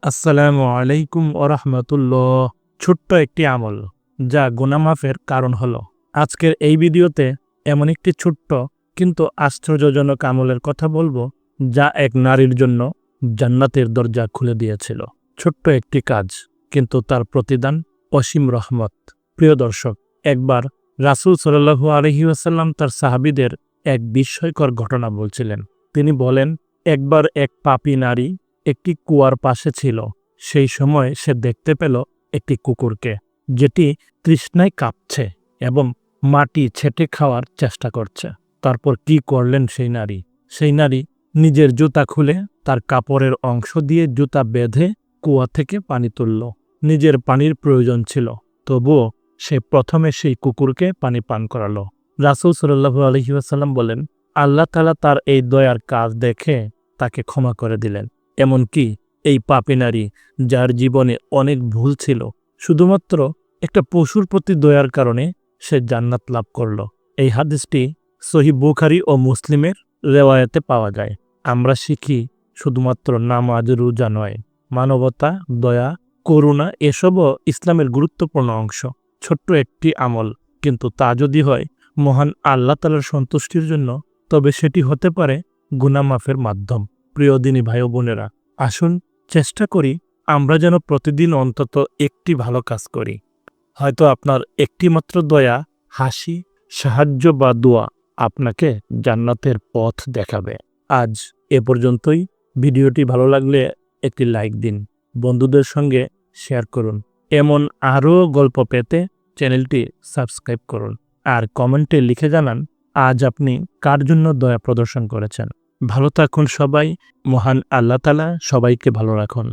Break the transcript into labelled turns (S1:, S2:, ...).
S1: আসসালামু আলাইকুম ওরহমতুল্লাহ। ছোট্ট একটি আমল যা গুনাহ মাফের কারণ হলো। আজকের এই ভিডিওতে এমন একটি ছোট্ট কিন্তু আশ্চর্যজনক আমলের কথা বলবো, যা এক নারীর জন্য জান্নাতের দরজা খুলে দিয়েছিল। ছোট্ট একটি কাজ, কিন্তু তার প্রতিদান অসীম রহমত। প্রিয় দর্শক, একবার রাসূল সাল্লাল্লাহু আলাইহি ওয়াসাল্লাম তার সাহাবীদের এক বিস্ময়কর ঘটনা বলছিলেন। তিনি বলেন, একবার এক পাপী নারী একটি কুয়ার পাশে ছিল। সেই সময় সে দেখতে পেল একটি কুকুরকে, যেটি তৃষ্ণায় কাঁপছে এবং মাটি ছেটে খাওয়ার চেষ্টা করছে। তারপর কি করলেন সেই নারী নিজের জুতা খুলে তার কাপড়ের অংশ দিয়ে জুতা বেঁধে কুয়া থেকে পানি তুলল। নিজের পানির প্রয়োজন ছিল, তবুও সে প্রথমে সেই কুকুরকে পানি পান করালো। রাসূল সাল্লাল্লাহু আলাইহি ওয়াসাল্লাম বলেন, আল্লাহ তাআলা তার এই দয়ার কাজ দেখে তাকে ক্ষমা করে দিলেন। এমনকি এই পাপী নারী, যার জীবনে অনেক ভুল ছিল, শুধুমাত্র একটা পশুর প্রতি দয়ার কারণে সে জান্নাত লাভ করল। এই হাদিসটি সহিহ বুখারী ও মুসলিমের রেওয়ায়েতে পাওয়া যায়। আমরা শিখি, শুধুমাত্র নামাজ রোজা নয়, মানবতা, দয়া, করুণা এসবও ইসলামের গুরুত্বপূর্ণ অংশ। ছোট্ট একটি আমল, কিন্তু তা যদি হয় মহান আল্লাহ তাআলার সন্তুষ্টির জন্য, তবে সেটি হতে পারে গুনাহ মাফের মাধ্যম। প্রিয় দিনী ভাই ও বোনেরা, আসুন চেষ্টা করি আমরা যেন প্রতিদিন অন্তত একটি ভালো কাজ করি। হয়তো আপনার একটি মাত্র দয়া, হাসি, সাহায্য বা দোয়া আপনাকে জান্নাতের পথ দেখাবে। আজ এ পর্যন্তই। ভিডিওটি ভালো লাগলে একটি লাইক দিন, বন্ধুদের সঙ্গে শেয়ার করুন। এমন আরও গল্প পেতে চ্যানেলটি সাবস্ক্রাইব করুন, আর কমেন্টে লিখে জানান আজ আপনি কার জন্য দয়া প্রদর্শন করেছেন। ভালো থাকুন সবাই। মহান আল্লাহ তাআলা সবাইকে ভালো রাখুন।